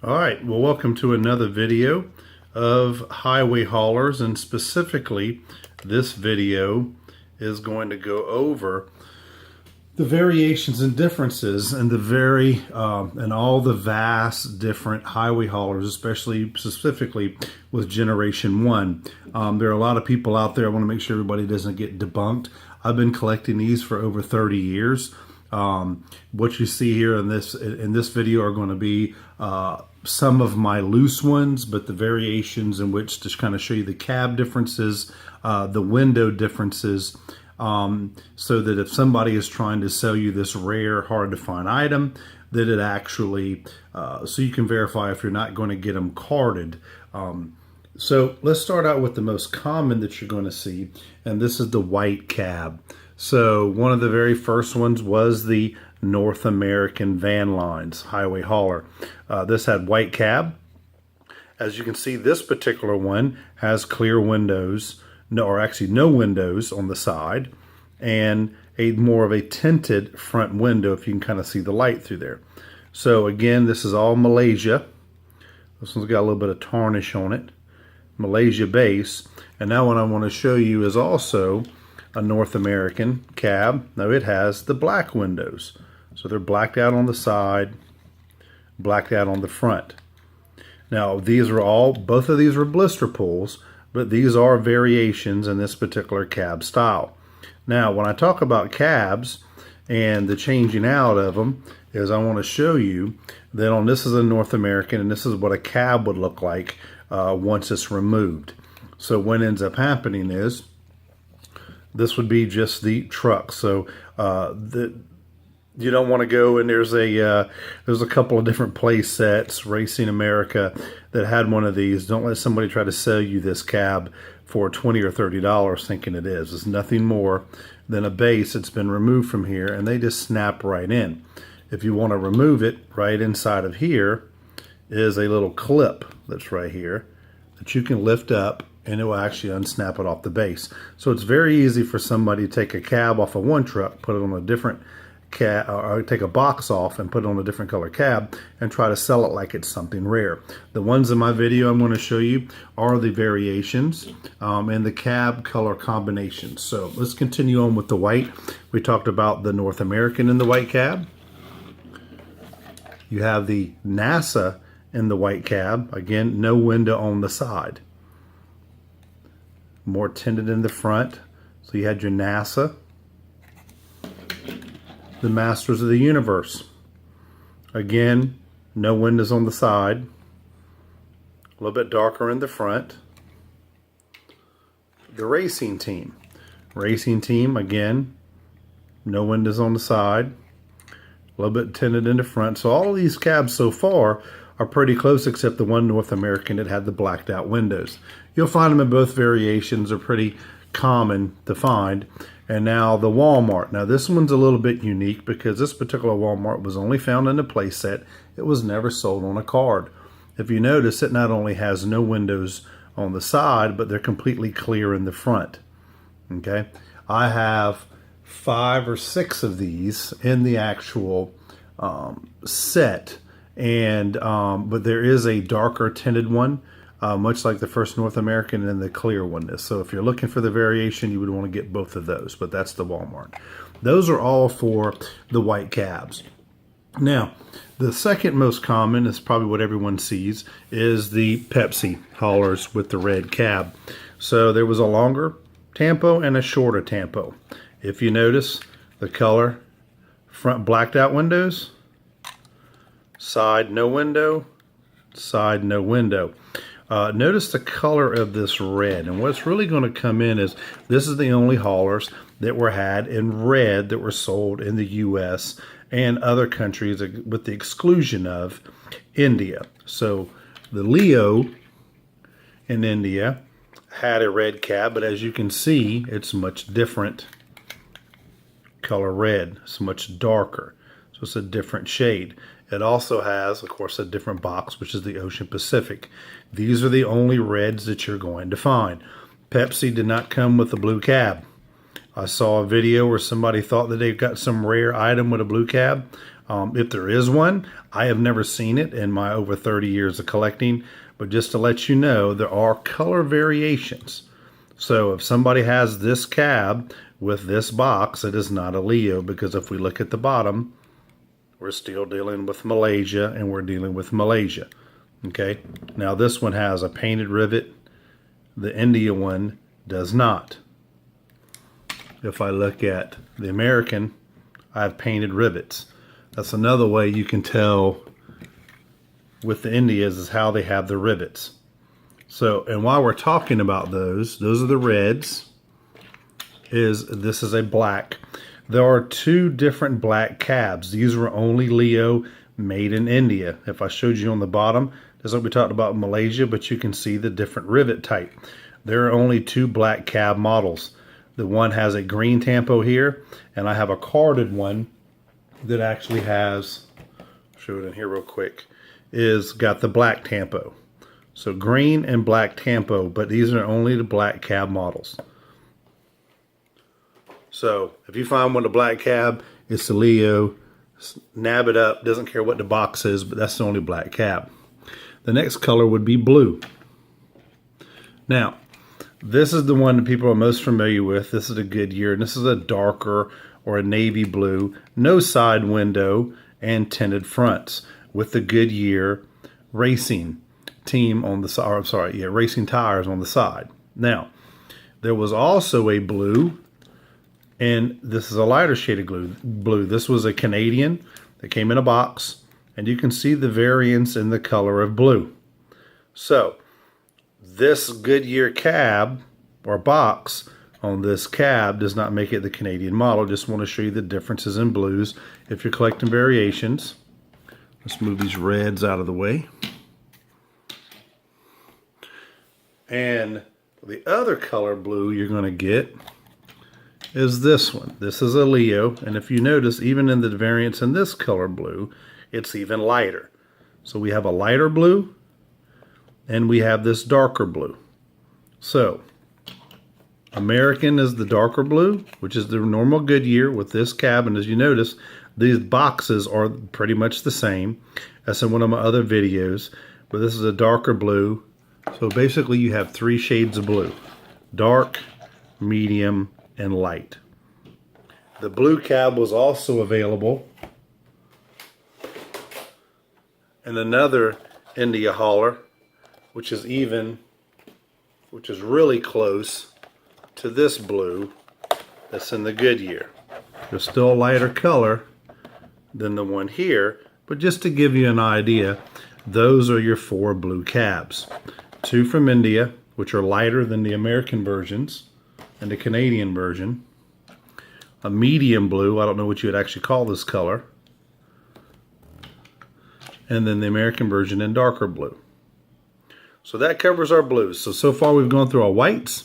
All right, well, welcome to another video of highway haulers, and specifically this video is going to go over the variations and differences and and all the vast different highway haulers, especially specifically with Generation 1. There are a lot of people out there. I want to make sure everybody doesn't get debunked. I've been collecting these for over 30 years. What you see here in this video are going to be some of my loose ones, but the variations in which to kind of show you the cab differences, the window differences, so that if somebody is trying to sell you this rare, hard to find item, that it actually, so you can verify if you're not going to get them carded. So let's start out with the most common that you're going to see, and this is the white cab. So one of the very first ones was the North American Van Lines highway hauler. This had white cab. As you can see, this particular one has clear windows, or actually no windows on the side, and more of a tinted front window if you can kind of see the light through there. So again, this is all Malaysia. This one's got a little bit of tarnish on it. Malaysia base. And now what I want to show you is also a North American cab. Now it has the black windows. So they're blacked out on the side, blacked out on the front. Now both of these are blister pulls, but these are variations in this particular cab style. Now when I talk about cabs and the changing out of them, is I want to show you that this is a North American, and this is what a cab would look like once it's removed. So what ends up happening is this would be just the truck. So you don't want to go, and there's a couple of different play sets, Racing America, that had one of these. Don't let somebody try to sell you this cab for $20 or $30 thinking it is. It's nothing more than a base that's been removed from here, and they just snap right in. If you want to remove it, right inside of here is a little clip that's right here that you can lift up, and it will actually unsnap it off the base. So it's very easy for somebody to take a cab off of one truck, put it on a different cab, or take a box off and put it on a different color cab and try to sell it like it's something rare. The ones in my video I'm going to show you are the variations and the cab color combinations. So let's continue on with the white. We talked about the North American in the white cab. You have the NASA in the white cab. Again, no window on the side. More tinted in the front. So you had your NASA. The Masters of the Universe. Again, no windows on the side. A little bit darker in the front. The Racing Team. Racing Team, again, no windows on the side. A little bit tinted in the front. So all of these cabs so far are pretty close, except the one North American that had the blacked out windows. You'll find them in both variations, are pretty common to find. And now the Walmart. Now this one's a little bit unique because this particular Walmart was only found in a play set. It was never sold on a card. If you notice, it not only has no windows on the side, but they're completely clear in the front. Okay, I have 5 or 6 of these in the actual set, and but there is a darker tinted one, much like the first North American, and the clear one is. So if you're looking for the variation, you would want to get both of those, but that's the Walmart. Those are all for the white cabs. Now, the second most common is probably what everyone sees is the Pepsi haulers with the red cab. So there was a longer tampo and a shorter tampo. If you notice the color, front blacked out windows, side no window, side no window. Notice the color of this red, and what's really going to come in is this is the only haulers that were had in red that were sold in the US and other countries, with the exclusion of India. So the Leo in India had a red cab, but as you can see, it's much different color red. It's much darker, so it's a different shade. It also has, of course, a different box, which is the Ocean Pacific. These are the only reds that you're going to find. Pepsi did not come with a blue cab. I saw a video where somebody thought that they've got some rare item with a blue cab. If there is one, I have never seen it in my over 30 years of collecting, but just to let you know, there are color variations. So if somebody has this cab with this box, it is not a Leo, because if we look at the bottom, we're still dealing with Malaysia, and we're dealing with Malaysia. Okay, now this one has a painted rivet. The India one does not. If I look at the American, I have painted rivets. That's another way you can tell with the Indias, is how they have the rivets. So, and while we're talking about those are the reds. This is a black. There are two different black cabs. These were only Leo, made in India. If I showed you on the bottom, just like we talked about Malaysia, but you can see the different rivet type. There are only two black cab models. The one has a green tampo here, and I have a carded one that actually has, I'll show it in here real quick, is got the black tampo. So green and black tampo, but these are only the black cab models. So if you find one of the black cab, it's the Leo. Nab it up, doesn't care what the box is, but that's the only black cab. The next color would be blue. Now, this is the one that people are most familiar with. This is a Goodyear, and this is a darker or a navy blue, no side window, and tinted fronts with the Goodyear racing team on the side. Racing tires on the side. Now, there was also a blue, and this is a lighter shade of blue. This was a Canadian that came in a box, and you can see the variance in the color of blue. So, this Goodyear cab or box on this cab does not make it the Canadian model. Just want to show you the differences in blues if you're collecting variations. Let's move these reds out of the way. And the other color blue you're going to get is this one. This is a Leo, and if you notice, even in the variants in this color blue, it's even lighter. So we have a lighter blue, and we have this darker blue. So American is the darker blue, which is the normal Goodyear with this cab, and as you notice, these boxes are pretty much the same as in one of my other videos, but this is a darker blue. So basically you have three shades of blue: dark, medium, and light. The blue cab was also available in another India hauler, which is really close to this blue that's in the Goodyear. There's still a lighter color than the one here, but just to give you an idea, those are your four blue cabs. Two from India, which are lighter than the American versions and the Canadian version. A medium blue, I don't know what you would actually call this color. And then the American version in darker blue. So that covers our blues. So far we've gone through our whites,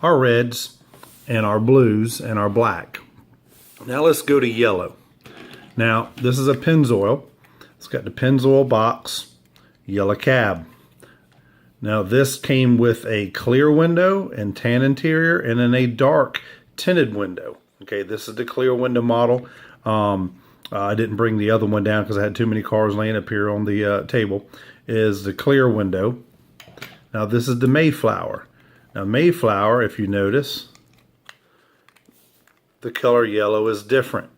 our reds, and our blues, and our black. Now let's go to yellow. Now this is a Pennzoil. It's got the Pennzoil box, yellow cab. Now this came with a clear window and tan interior, and then a dark tinted window. Okay, this is the clear window model. I didn't bring the other one down because I had too many cars laying up here on the table. Is the clear window. Now this is the Mayflower. Now Mayflower, if you notice, the color yellow is different.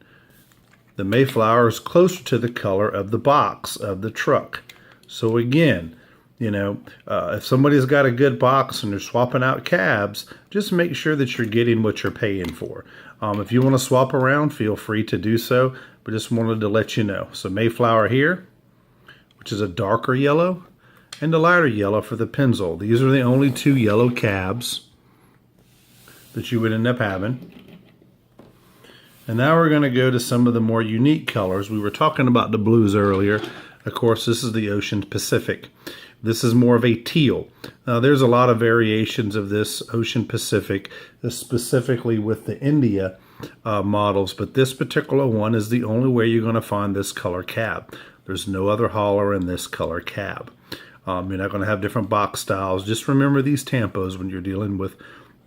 The Mayflower is closer to the color of the box of the truck. So again, you know, if somebody's got a good box and they're swapping out cabs, just make sure that you're getting what you're paying for. If you want to swap around, feel free to do so, but just wanted to let you know. So Mayflower here, which is a darker yellow, and a lighter yellow for the Pennzoil. These are the only two yellow cabs that you would end up having. And now we're going to go to some of the more unique colors. We were talking about the blues earlier. Of course, this is the Ocean Pacific. This is more of a teal. There's a lot of variations of this Ocean Pacific, specifically with the India models, but this particular one is the only way you're going to find this color cab. There's no other hauler in this color cab. You're not going to have different box styles. Just remember these tampos when you're dealing with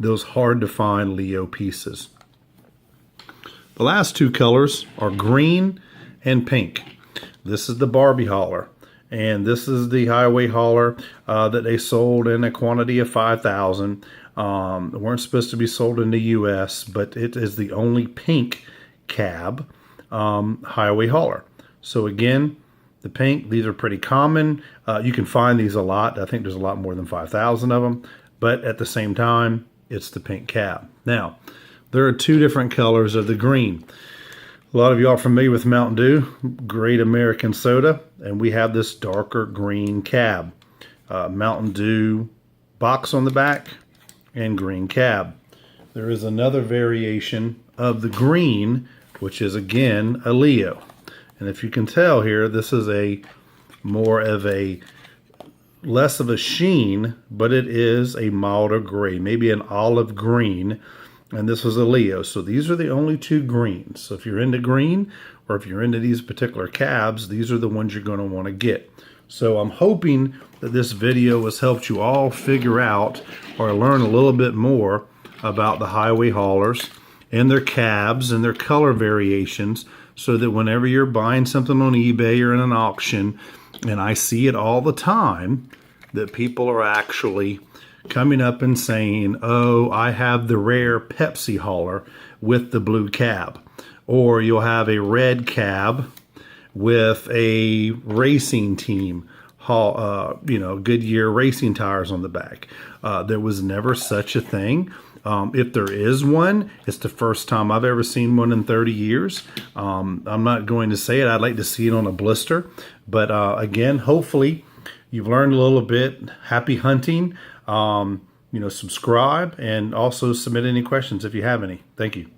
those hard to find Leo pieces. The last two colors are green and pink. This is the Barbie hauler. And this is the Hiway hauler that they sold in a quantity of 5,000. They weren't supposed to be sold in the U.S., but it is the only pink cab Hiway hauler. So again, the pink, these are pretty common. You can find these a lot. I think there's a lot more than 5,000 of them. But at the same time, it's the pink cab. Now, there are two different colors of the green. A lot of y'all are familiar with Mountain Dew, great American soda, and we have this darker green cab. Mountain Dew box on the back and green cab. There is another variation of the green, which is again a Leo. And if you can tell here, this is a more of a less of a sheen, but it is a milder gray, maybe an olive green. And this was a Leo. So these are the only two greens. So if you're into green, or if you're into these particular cabs, these are the ones you're going to want to get. So I'm hoping that this video has helped you all figure out or learn a little bit more about the Hiway haulers and their cabs and their color variations, so that whenever you're buying something on eBay or in an auction, and I see it all the time, that people are actually coming up and saying, oh, I have the rare Pepsi hauler with the blue cab. Or you'll have a red cab with a racing team, Goodyear racing tires on the back. There was never such a thing. If there is one, it's the first time I've ever seen one in 30 years. I'm not going to say it. I'd like to see it on a blister. But again, hopefully you've learned a little bit. Happy hunting. Subscribe and also submit any questions if you have any. Thank you.